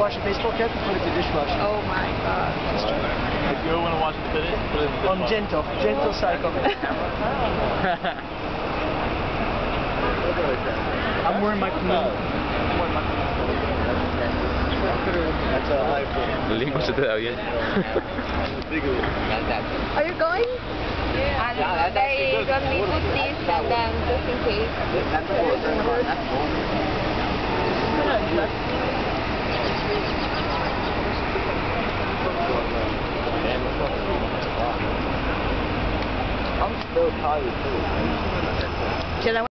wash a baseball cap, you put it in the dishwasher. Oh my god. If you want to wash it, put it in the On gentle cycle. I'm wearing my canoe. Link se te da bien. Are you going? Yeah. And they got me put this and then just in case. I'm still tired too. Should I